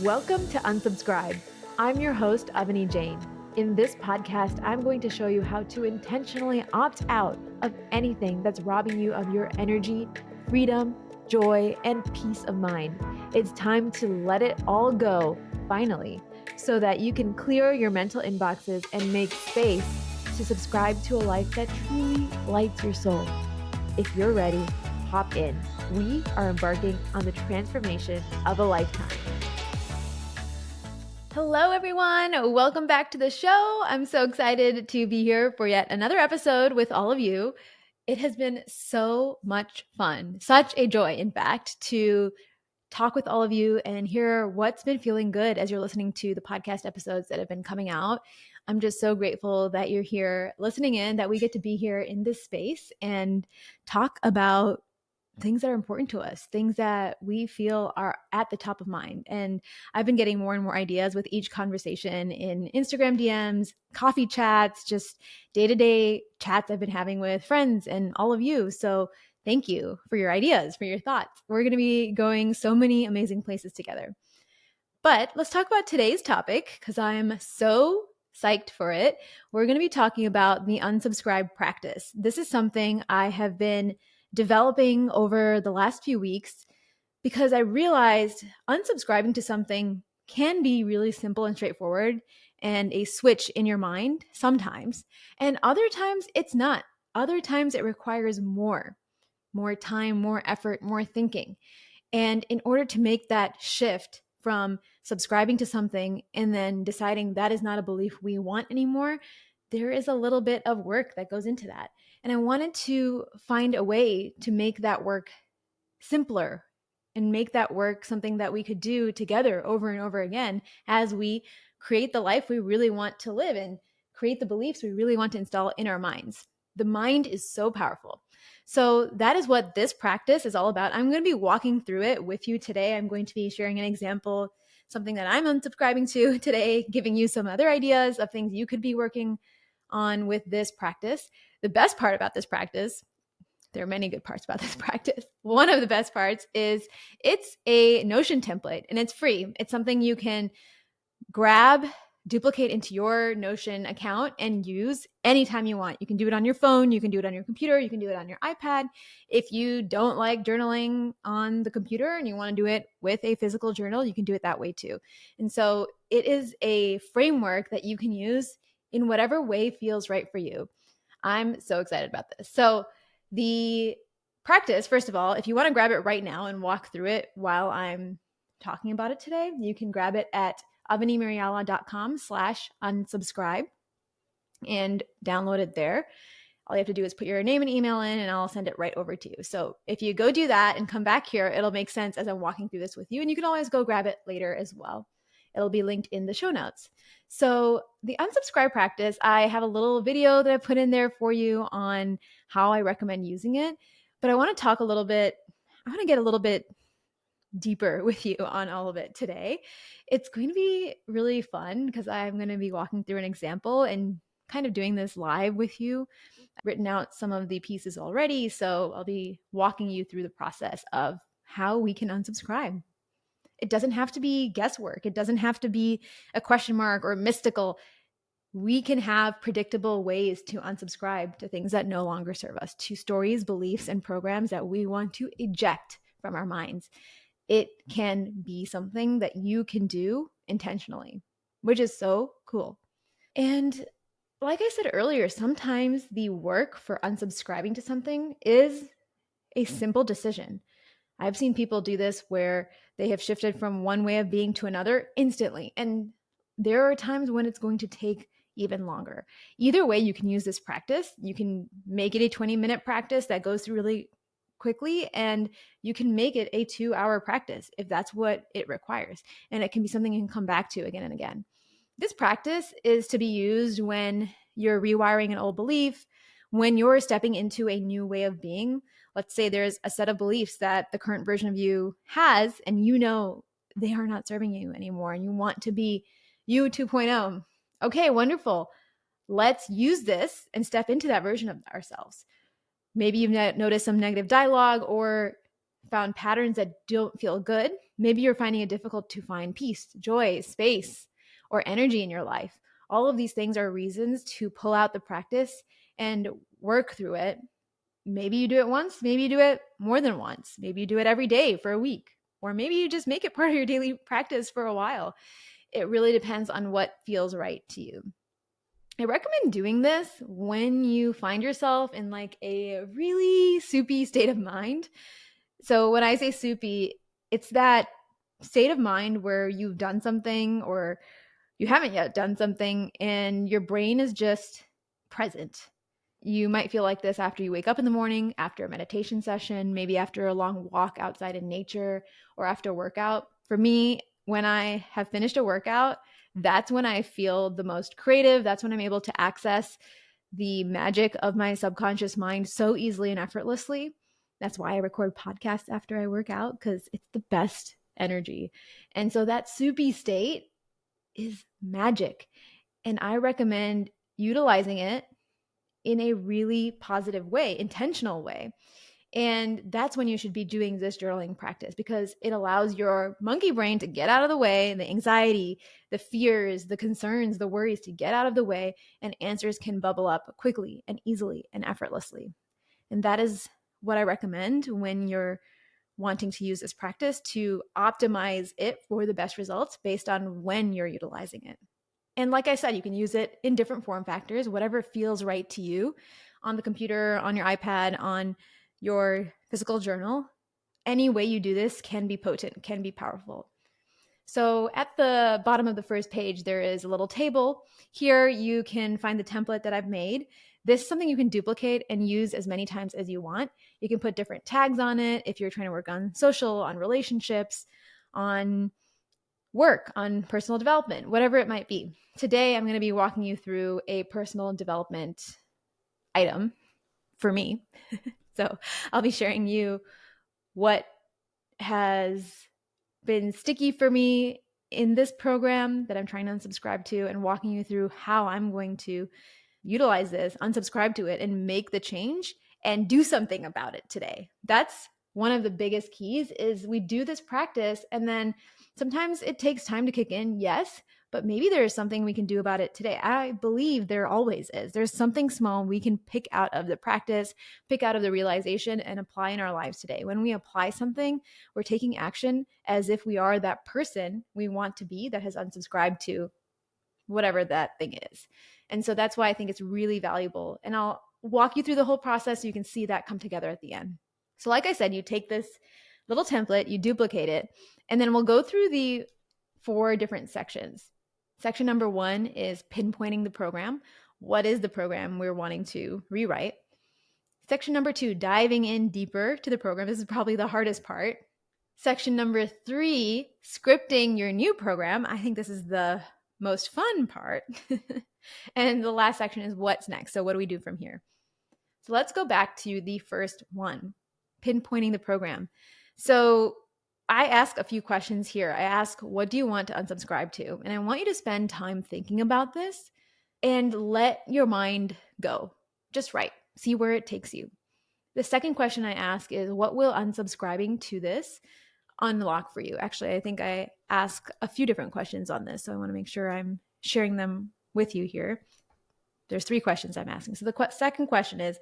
Welcome to Unsubscribe. I'm your host, Avani Jain. In this podcast, I'm going to show you how to intentionally opt out of anything that's robbing you of your energy, freedom, joy, and peace of mind. It's time to let it all go, finally, so that you can clear your mental inboxes and make space to subscribe to a life that truly lights your soul. If you're ready, hop in. We are embarking on the transformation of a lifetime. Hello, everyone. Welcome back to the show. I'm so excited to be here for yet another episode with all of you. It has been so much fun, such a joy, in fact, to talk with all of you and hear what's been feeling good as you're listening to the podcast episodes that have been coming out. I'm just so grateful that you're here listening in, that we get to be here in this space and talk about things that are important to us, things that we feel are at the top of mind. And I've been getting more and more ideas with each conversation in Instagram DMs, coffee chats, just day-to-day chats I've been having with friends and all of you. So thank you for your ideas, for your thoughts. We're going to be going so many amazing places together. But let's talk about today's topic because I'm so psyched for it. We're going to be talking about the unsubscribe practice. This is something I have been developing over the last few weeks because I realized unsubscribing to something can be really simple and straightforward and a switch in your mind sometimes. And other times it's not. Other times it requires more time, more effort, more thinking. And in order to make that shift from subscribing to something and then deciding that is not a belief we want anymore, there is a little bit of work that goes into that. And I wanted to find a way to make that work simpler and make that work something that we could do together over and over again as we create the life we really want to live and create the beliefs we really want to install in our minds. The mind is so powerful. So that is what this practice is all about. I'm going to be walking through it with you today. I'm going to be sharing an example, something that I'm unsubscribing to today, giving you some other ideas of things you could be working on with this practice. The best part about this practice, there are many good parts about this practice. One of the best parts is it's a Notion template and it's free. It's something you can grab, duplicate into your Notion account and use anytime you want. You can do it on your phone, you can do it on your computer, you can do it on your iPad. If you don't like journaling on the computer and you want to do it with a physical journal, you can do it that way too. And so it is a framework that you can use in whatever way feels right for you. I'm so excited about this. So the practice, first of all, if you want to grab it right now and walk through it while I'm talking about it today, you can grab it at avanimariala.com/unsubscribe and download it there. All you have to do is put your name and email in and I'll send it right over to you. So if you go do that and come back here, it'll make sense as I'm walking through this with you. And you can always go grab it later as well. It'll be linked in the show notes. So the unsubscribe practice, I have a little video that I put in there for you on how I recommend using it. But I want to talk a little bit, I want to get a little bit deeper with you on all of it today. It's going to be really fun because I'm going to be walking through an example and kind of doing this live with you. I've written out some of the pieces already, so I'll be walking you through the process of how we can unsubscribe. It doesn't have to be guesswork. It doesn't have to be a question mark or mystical. We can have predictable ways to unsubscribe to things that no longer serve us, to stories, beliefs, and programs that we want to eject from our minds. It can be something that you can do intentionally, which is so cool. And like I said earlier, sometimes the work for unsubscribing to something is a simple decision. I've seen people do this where they have shifted from one way of being to another instantly. And there are times when it's going to take even longer. Either way, you can use this practice. You can make it a 20-minute practice that goes through really quickly, and you can make it a 2-hour practice if that's what it requires. And it can be something you can come back to again and again. This practice is to be used when you're rewiring an old belief, when you're stepping into a new way of being. Let's say there's a set of beliefs that the current version of you has, and you know they are not serving you anymore, and you want to be you 2.0. Okay, wonderful. Let's use this and step into that version of ourselves. Maybe you've noticed some negative dialogue or found patterns that don't feel good. Maybe you're finding it difficult to find peace, joy, space, or energy in your life. All of these things are reasons to pull out the practice and work through it. Maybe you do it once, maybe you do it more than once. Maybe you do it every day for a week, or maybe you just make it part of your daily practice for a while. It really depends on what feels right to you. I recommend doing this when you find yourself in like a really soupy state of mind. So when I say soupy, it's that state of mind where you've done something or you haven't yet done something and your brain is just present. You might feel like this after you wake up in the morning, after a meditation session, maybe after a long walk outside in nature, or after a workout. For me, when I have finished a workout, that's when I feel the most creative. That's when I'm able to access the magic of my subconscious mind so easily and effortlessly. That's why I record podcasts after I work out, because it's the best energy. And so that soupy state is magic. And I recommend utilizing it in a really positive way, intentional way. And that's when you should be doing this journaling practice, because it allows your monkey brain to get out of the way, the anxiety, the fears, the concerns, the worries to get out of the way, and answers can bubble up quickly and easily and effortlessly. And that is what I recommend when you're wanting to use this practice, to optimize it for the best results based on when you're utilizing it. And like I said, you can use it in different form factors, whatever feels right to you, on the computer, on your iPad, on your physical journal. Any way you do this can be potent, can be powerful. So at the bottom of the first page, there is a little table. Here you can find the template that I've made. This is something you can duplicate and use as many times as you want. You can put different tags on it if you're trying to work on social, on relationships, on work, on personal development, whatever it might be. Today, I'm going to be walking you through a personal development item for me. So I'll be sharing you what has been sticky for me in this program that I'm trying to unsubscribe to, and walking you through how I'm going to utilize this, unsubscribe to it, and make the change and do something about it today. That's one of the biggest keys. Is we do this practice and then sometimes it takes time to kick in, yes, but maybe there is something we can do about it today. I believe there always is. There's something small we can pick out of the practice, pick out of the realization, and apply in our lives today. When we apply something, we're taking action as if we are that person we want to be that has unsubscribed to whatever that thing is. And so that's why I think it's really valuable. And I'll walk you through the whole process so you can see that come together at the end. So like I said, you take this little template, you duplicate it, and then we'll go through the 4 different sections. Section number 1 is pinpointing the program. What is the program we're wanting to rewrite? Section number 2, diving in deeper to the program. This is probably the hardest part. Section number 3, scripting your new program. I think this is the most fun part. And the last section is what's next. So what do we do from here? So let's go back to the first one, pinpointing the program. So I ask a few questions here. I ask, what do you want to unsubscribe to? And I want you to spend time thinking about this and let your mind go. Just write, see where it takes you. The second question I ask is, what will unsubscribing to this unlock for you? Actually, I think I ask a few different questions on this, so I want to make sure I'm sharing them with you here. There's 3 questions I'm asking. So the second question is,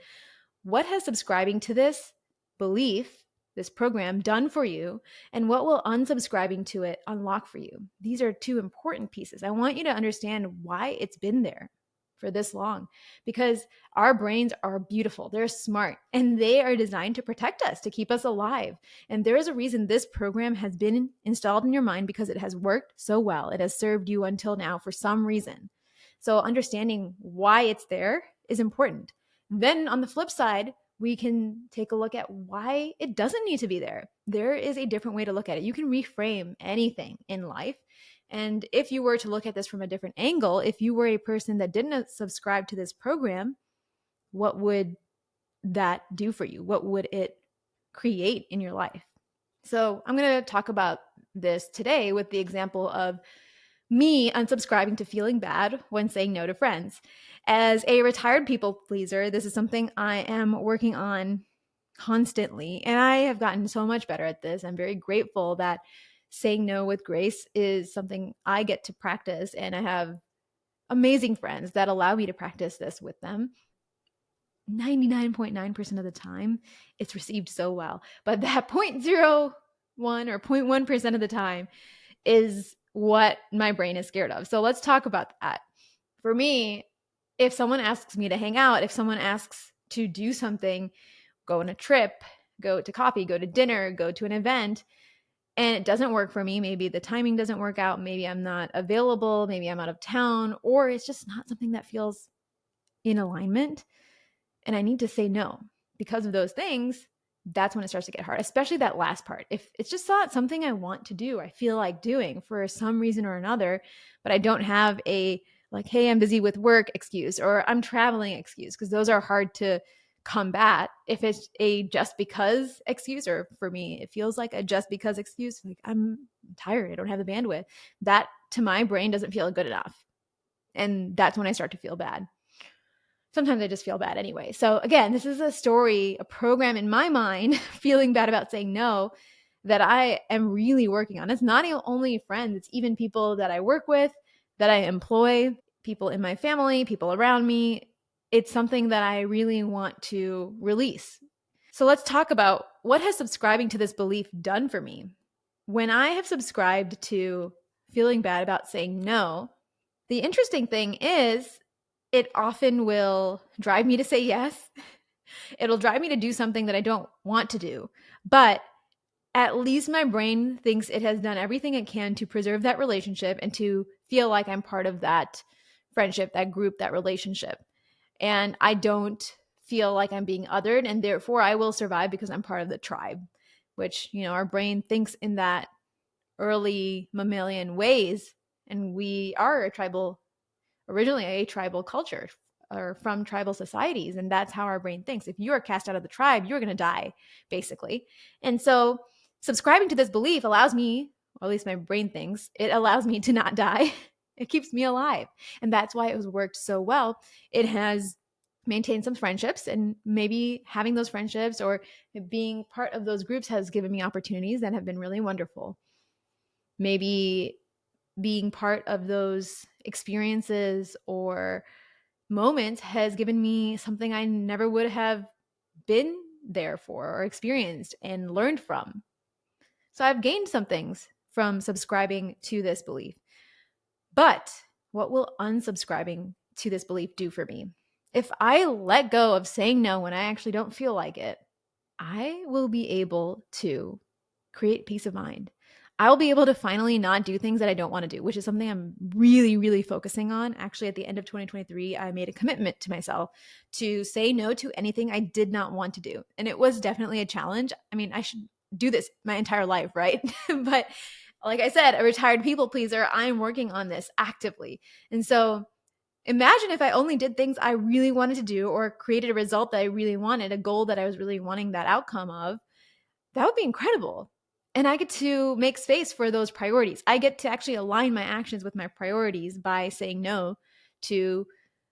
what has subscribing to this belief, this program, done for you, and what will unsubscribing to it unlock for you? These are 2 important pieces. I want you to understand why it's been there for this long, because our brains are beautiful, they're smart, and they are designed to protect us, to keep us alive. And there is a reason this program has been installed in your mind, because it has worked so well. It has served you until now for some reason. So understanding why it's there is important. Then on the flip side, we can take a look at why it doesn't need to be there. There is a different way to look at it. You can reframe anything in life. And if you were to look at this from a different angle, if you were a person that didn't subscribe to this program, what would that do for you? What would it create in your life? So I'm going to talk about this today with the example of me unsubscribing to feeling bad when saying no to friends. As a retired people pleaser, this is something I am working on constantly. And I have gotten so much better at this. I'm very grateful that saying no with grace is something I get to practice. And I have amazing friends that allow me to practice this with them. 99.9% of the time, it's received so well. But that 0.01 or 0.1% of the time is what my brain is scared of. So let's talk about that. For me, if someone asks me to hang out, if someone asks to do something, go on a trip, go to coffee, go to dinner, go to an event, and it doesn't work for me, maybe the timing doesn't work out, maybe I'm not available, maybe I'm out of town, or it's just not something that feels in alignment, and I need to say no because of those things, that's when it starts to get hard, especially that last part. If it's just not something I want to do, I feel like doing for some reason or another, but I don't have a like, hey, I'm busy with work excuse or I'm traveling excuse, because those are hard to combat. If it's a just because excuse, or for me, it feels like a just because excuse, like I'm tired, I don't have the bandwidth, that to my brain doesn't feel good enough. And that's when I start to feel bad. Sometimes I just feel bad anyway. So again, this is a story, a program in my mind, feeling bad about saying no, that I am really working on. It's not only friends, it's even people that I work with, that I employ, people in my family, people around me. It's something that I really want to release. So let's talk about what has subscribing to this belief done for me. When I have subscribed to feeling bad about saying no, the interesting thing is it often will drive me to say yes. It'll drive me to do something that I don't want to do. But at least my brain thinks it has done everything it can to preserve that relationship and to feel like I'm part of that friendship, that group, that relationship. And I don't feel like I'm being othered, and therefore I will survive because I'm part of the tribe, which, our brain thinks in that early mammalian ways. And we are originally a tribal culture, or from tribal societies, and that's how our brain thinks. If you are cast out of the tribe, you're going to die, basically. And so subscribing to this belief allows me, or at least my brain thinks, it allows me to not die. It keeps me alive. And that's why it has worked so well. It has maintained some friendships, and maybe having those friendships or being part of those groups has given me opportunities that have been really wonderful. Maybe being part of those experiences or moments has given me something I never would have been there for or experienced and learned from. So I've gained some things from subscribing to this belief. But what will unsubscribing to this belief do for me? If I let go of saying no when I actually don't feel like it, I will be able to create peace of mind. I will be able to finally not do things that I don't want to do, which is something I'm really, really focusing on. Actually, at the end of 2023, I made a commitment to myself to say no to anything I did not want to do. And it was definitely a challenge. I mean, I should do this my entire life, right? But like I said, a retired people pleaser, I'm working on this actively. And so imagine if I only did things I really wanted to do, or created a result that I really wanted, a goal that I was really wanting that outcome of. That would be incredible. And I get to make space for those priorities. I get to actually align my actions with my priorities by saying no to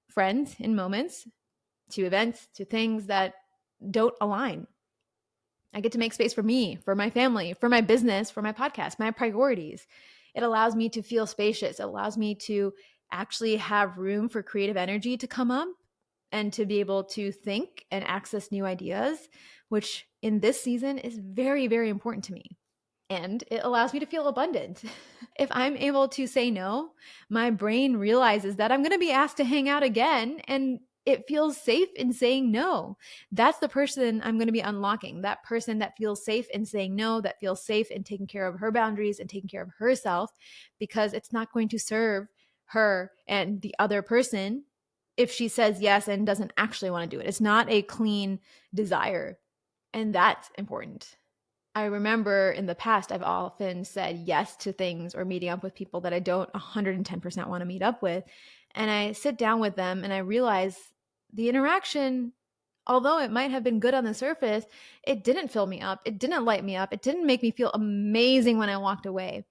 friends in moments, to events, to things that don't align. I get to make space for me, for my family, for my business, for my podcast, my priorities. It allows me to feel spacious. It allows me to actually have room for creative energy to come up and to be able to think and access new ideas, which in this season is very, very important to me. And it allows me to feel abundant. If I'm able to say no, my brain realizes that I'm going to be asked to hang out again, and it feels safe in saying no. That's the person I'm going to be unlocking. That person that feels safe in saying no, that feels safe in taking care of her boundaries and taking care of herself, because it's not going to serve her and the other person if she says yes and doesn't actually want to do it. It's not a clean desire. And that's important. I remember in the past, I've often said yes to things or meeting up with people that I don't 110% want to meet up with. And I sit down with them and I realize the interaction, although it might have been good on the surface, it didn't fill me up. It didn't light me up. It didn't make me feel amazing when I walked away.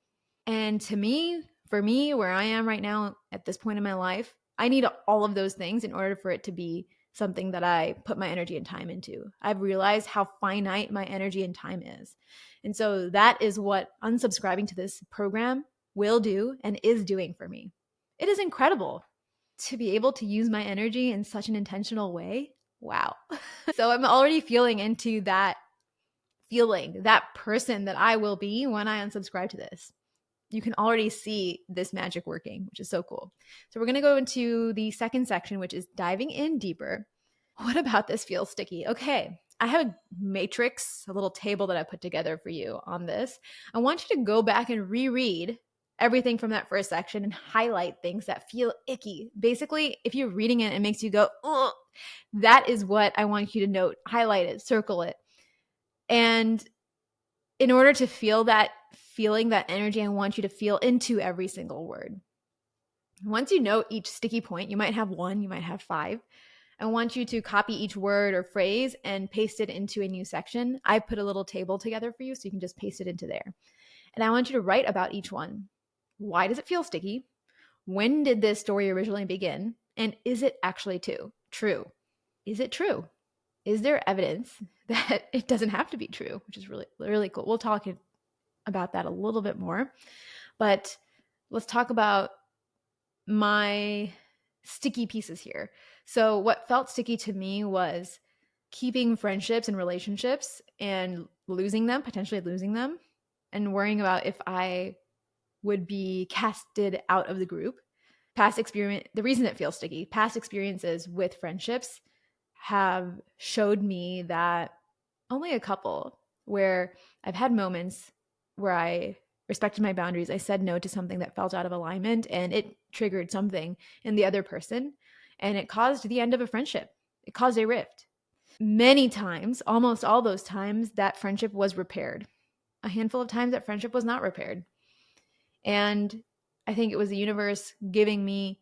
And to me, for me, where I am right now at this point in my life, I need all of those things in order for it to be something that I put my energy and time into. I've realized how finite my energy and time is. And so that is what unsubscribing to this program will do and is doing for me. It is incredible to be able to use my energy in such an intentional way. Wow. So I'm already feeling into that feeling, that person that I will be when I unsubscribe to this. You can already see this magic working, which is so cool. So we're going to go into the second section, which is diving in deeper. What about this feels sticky? Okay, I have a matrix, a little table that I put together for you on this. I want you to go back and reread everything from that first section and highlight things that feel icky. Basically, if you're reading it, it makes you go, ugh, that is what I want you to note. Highlight it, circle it. And in order to feel that feeling, that energy, I want you to feel into every single word. Once you note each sticky point, you might have 1, you might have 5. I want you to copy each word or phrase and paste it into a new section. I put a little table together for you so you can just paste it into there. And I want you to write about each one. Why does it feel sticky? When did this story originally begin? And is it actually true? Is it true? Is there evidence that it doesn't have to be true, which is really, really cool. We'll talk about that a little bit more, but let's talk about my sticky pieces here. So what felt sticky to me was keeping friendships and relationships and potentially losing them, and worrying about if I would be casted out of the group. The reason it feels sticky, past experiences with friendships have showed me that only a couple where I've had moments where I respected my boundaries. I said no to something that felt out of alignment, and it triggered something in the other person, and it caused the end of a friendship. It caused a rift. Many times, almost all those times, that friendship was repaired. A handful of times that friendship was not repaired. And I think it was the universe giving me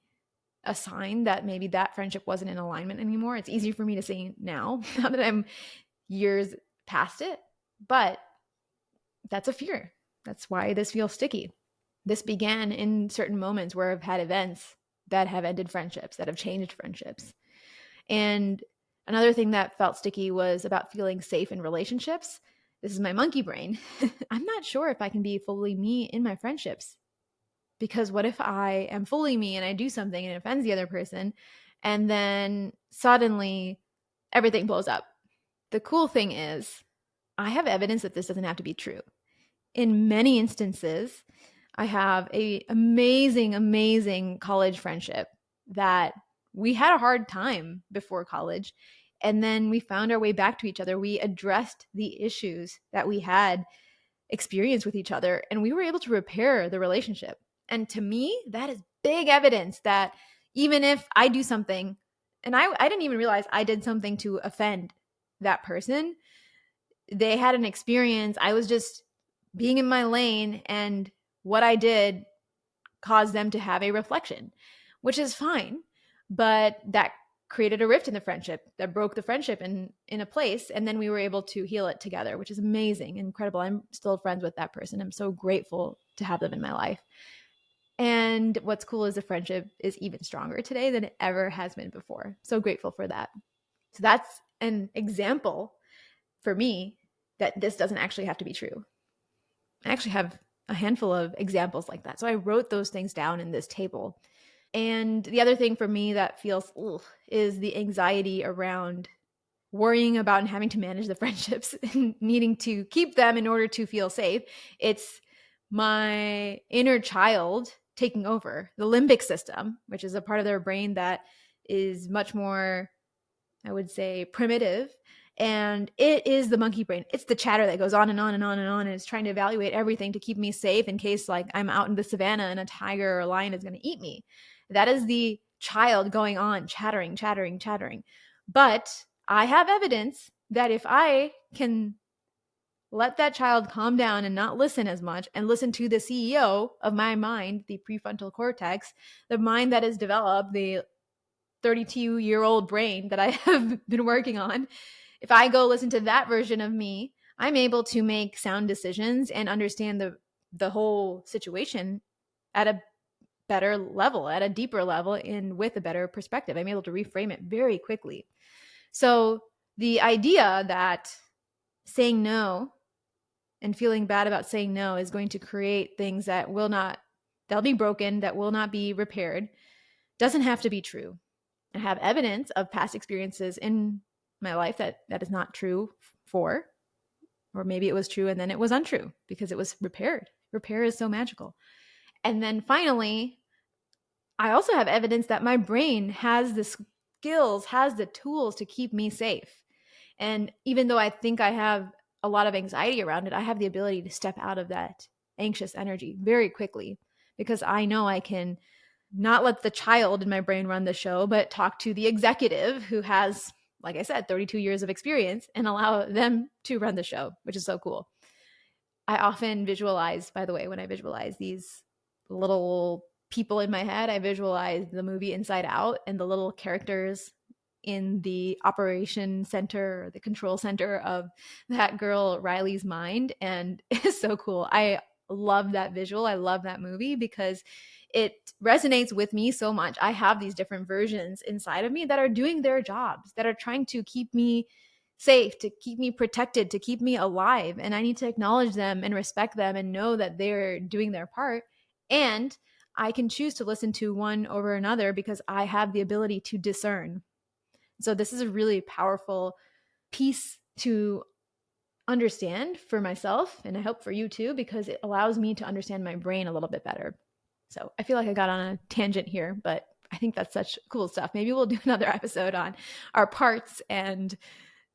a sign that maybe that friendship wasn't in alignment anymore. It's easy for me to say now that I'm years past it, but that's a fear. That's why this feels sticky. This began in certain moments where I've had events that have ended friendships, that have changed friendships. And another thing that felt sticky was about feeling safe in relationships. This is my monkey brain. I'm not sure if I can be fully me in my friendships, because what if I am fully me and I do something and it offends the other person, and then suddenly everything blows up? The cool thing is, I have evidence that this doesn't have to be true. In many instances, I have a amazing college friendship that we had a hard time before college, and then we found our way back to each other. We addressed the issues that we had experienced with each other, and we were able to repair the relationship. And to me, that is big evidence that even if I do something, and I didn't even realize I did something to offend that person, they had an experience. I was just being in my lane, and what I did caused them to have a reflection, which is fine. But that created a rift in the friendship, that broke the friendship in a place. And then we were able to heal it together, which is amazing, incredible. I'm still friends with that person. I'm so grateful to have them in my life. And what's cool is the friendship is even stronger today than it ever has been before. So grateful for that. So that's an example for me that this doesn't actually have to be true. I actually have a handful of examples like that. So I wrote those things down in this table. And the other thing for me that feels is the anxiety around worrying about and having to manage the friendships and needing to keep them in order to feel safe. It's my inner child taking over, the limbic system, which is a part of their brain that is much more, I would say, primitive. And it is the monkey brain. It's the chatter that goes on and on and on and on. And it's trying to evaluate everything to keep me safe in case like I'm out in the savannah and a tiger or a lion is going to eat me. That is the child going on, chattering. But I have evidence that if I can let that child calm down and not listen as much and listen to the CEO of my mind, the prefrontal cortex, the mind that is developed, the 32-year-old brain that I have been working on, if I go listen to that version of me, I'm able to make sound decisions and understand the whole situation at a better level, at a deeper level, and with a better perspective. I'm able to reframe it very quickly. So the idea that saying no and feeling bad about saying no is going to create things that they'll be broken, that will not be repaired, doesn't have to be true. I have evidence of past experiences in my life that is not true for, or maybe it was true and then it was untrue because it was repaired. Repair is so magical. And then finally, I also have evidence that my brain has the skills, has the tools to keep me safe. And even though I think I have a lot of anxiety around it, I have the ability to step out of that anxious energy very quickly because I know I can not let the child in my brain run the show, but talk to the executive who has, like I said, 32 years of experience and allow them to run the show, which is so cool. I often visualize, by the way, when I visualize these little people in my head, I visualize the movie Inside Out and the little characters in the operation center or the control center of that girl Riley's mind. And it's so cool. I love that visual. I love that movie because it resonates with me so much. I have these different versions inside of me that are doing their jobs, that are trying to keep me safe, to keep me protected, to keep me alive. And I need to acknowledge them and respect them and know that they're doing their part. And I can choose to listen to one over another because I have the ability to discern. So this is a really powerful piece to understand for myself, and I hope for you too, because it allows me to understand my brain a little bit better. So I feel like I got on a tangent here, but I think that's such cool stuff. Maybe we'll do another episode on our parts and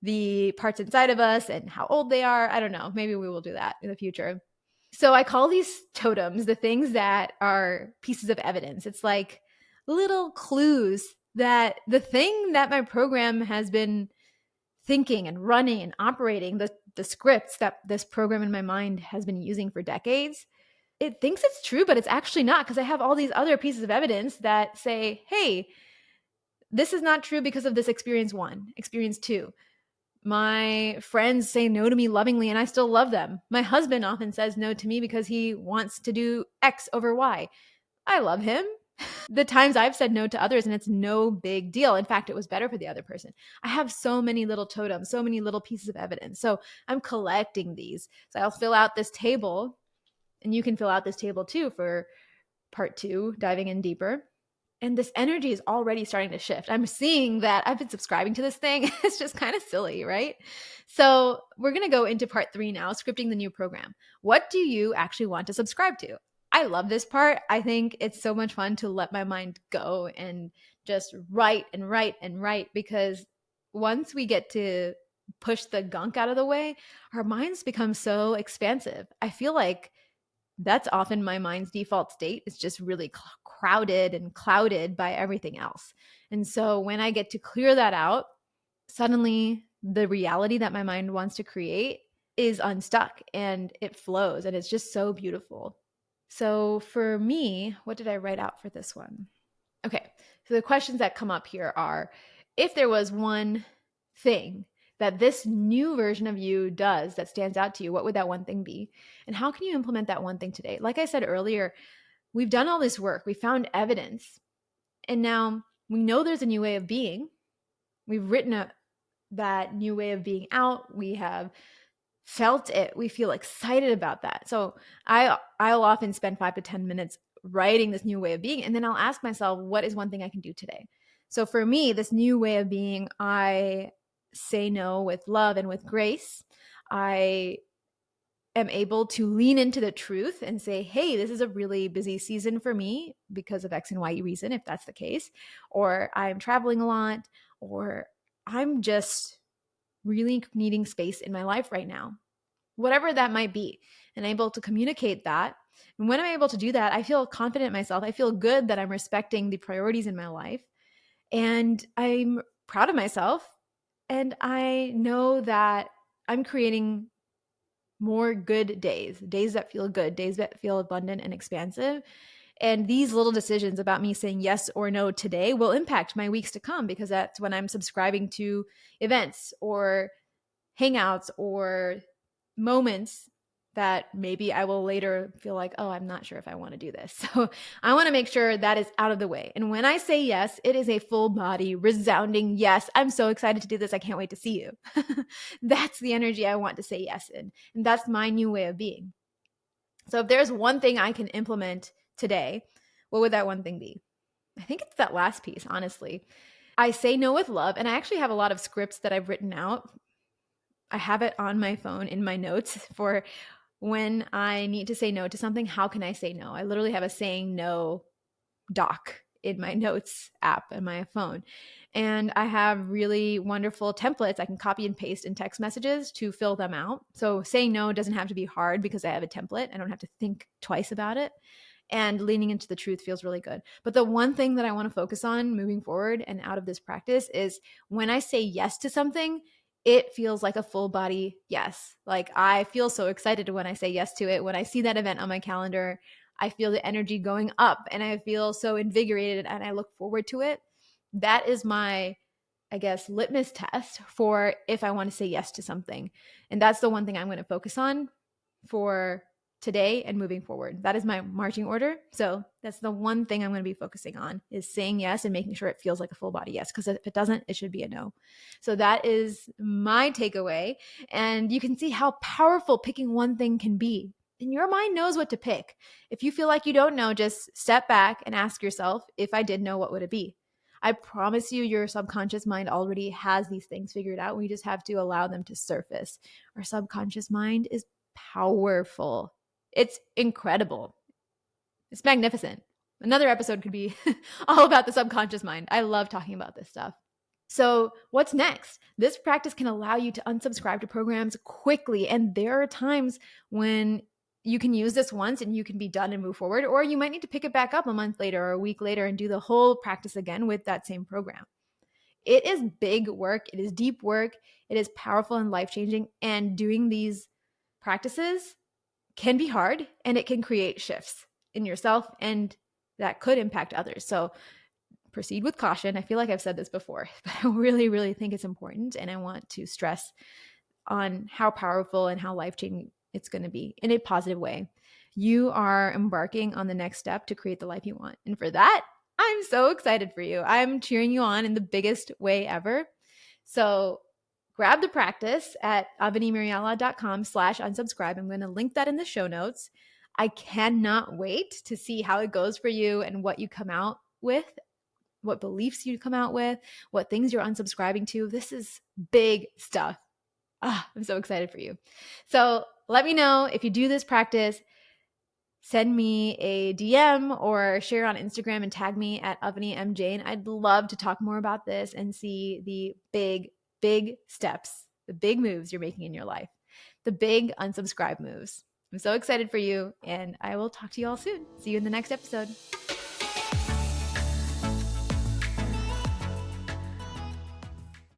the parts inside of us and how old they are. I don't know. Maybe we will do that in the future. So I call these totems the things that are pieces of evidence. It's like little clues that the thing that my program has been thinking and running and operating, the scripts that this program in my mind has been using for decades, it thinks it's true, but it's actually not, because I have all these other pieces of evidence that say, hey, this is not true because of this experience 1, experience 2. My friends say no to me lovingly and I still love them. My husband often says no to me because he wants to do X over Y. I love him. The times I've said no to others and it's no big deal. In fact, it was better for the other person. I have so many little totems, so many little pieces of evidence. So I'm collecting these. So I'll fill out this table, and you can fill out this table too for part 2, diving in deeper. And this energy is already starting to shift. I'm seeing that I've been subscribing to this thing. It's just kind of silly, right? So we're going to go into part 3 now, scripting the new program. What do you actually want to subscribe to? I love this part. I think it's so much fun to let my mind go and just write and write and write, because once we get to push the gunk out of the way, our minds become so expansive. I feel like that's often my mind's default state. It's just really crowded and clouded by everything else. And so when I get to clear that out, suddenly the reality that my mind wants to create is unstuck and it flows, and it's just so beautiful. So for me, what did I write out for this one? Okay, so the questions that come up here are, if there was one thing that this new version of you does that stands out to you, what would that one thing be? And how can you implement that one thing today? Like I said earlier, we've done all this work. We found evidence. And now we know there's a new way of being. We've written that new way of being out. We have felt it. We feel excited about that. So I'll often spend 5 to 10 minutes writing this new way of being. And then I'll ask myself, what is one thing I can do today? So for me, this new way of being, I say no with love and with grace. I am able to lean into the truth and say, hey, this is a really busy season for me because of X and Y reason, if that's the case, or I'm traveling a lot, or I'm just really needing space in my life right now, whatever that might be, and able to communicate that. And when I'm able to do that, I feel confident in myself. I feel good that I'm respecting the priorities in my life, and I'm proud of myself. And I know that I'm creating more good days, days that feel good, days that feel abundant and expansive. And these little decisions about me saying yes or no today will impact my weeks to come, because that's when I'm subscribing to events or hangouts or moments that maybe I will later feel like, oh, I'm not sure if I want to do this. So I want to make sure that is out of the way. And when I say yes, it is a full body, resounding yes. I'm so excited to do this. I can't wait to see you. That's the energy I want to say yes in. And that's my new way of being. So if there's one thing I can implement today, what would that one thing be? I think it's that last piece, honestly. I say no with love. And I actually have a lot of scripts that I've written out. I have it on my phone in my notes for when I need to say no to something. How can I say no? I literally have a saying no doc in my notes app in my phone. And I have really wonderful templates I can copy and paste in text messages to fill them out. So saying no doesn't have to be hard because I have a template. I don't have to think twice about it. And leaning into the truth feels really good. But the one thing that I want to focus on moving forward and out of this practice is when I say yes to something, it feels like a full body yes. Like I feel so excited when I say yes to it. When I see that event on my calendar, I feel the energy going up and I feel so invigorated and I look forward to it. That is my, I guess, litmus test for if I want to say yes to something. And that's the one thing I'm going to focus on for today and moving forward. That is my marching order. So that's the one thing I'm going to be focusing on is saying yes and making sure it feels like a full body yes. Because if it doesn't, it should be a no. So that is my takeaway. And you can see how powerful picking one thing can be. And your mind knows what to pick. If you feel like you don't know, just step back and ask yourself, if I did know, what would it be? I promise you, your subconscious mind already has these things figured out. We just have to allow them to surface. Our subconscious mind is powerful. It's incredible. It's magnificent. Another episode could be all about the subconscious mind. I love talking about this stuff. So, what's next? This practice can allow you to unsubscribe to programs quickly. And there are times when you can use this once and you can be done and move forward, or you might need to pick it back up a month later or a week later and do the whole practice again with that same program. It is big work. It is deep work. It is powerful and life-changing. And doing these practices can be hard and it can create shifts in yourself and that could impact others. So proceed with caution. I feel like I've said this before, but I really, really think it's important. And I want to stress on how powerful and how life-changing it's going to be in a positive way. You are embarking on the next step to create the life you want. And for that, I'm so excited for you. I'm cheering you on in the biggest way ever. So grab the practice at avanimiriala.com/unsubscribe. I'm going to link that in the show notes. I cannot wait to see how it goes for you and what you come out with, what beliefs you come out with, what things you're unsubscribing to. This is big stuff. I'm so excited for you. So let me know if you do this practice. Send me a DM or share on Instagram and tag me at AvaniMJane. I'd love to talk more about this and see the big steps, the big moves you're making in your life, the big unsubscribe moves. I'm so excited for you, and I will talk to you all soon. See you in the next episode.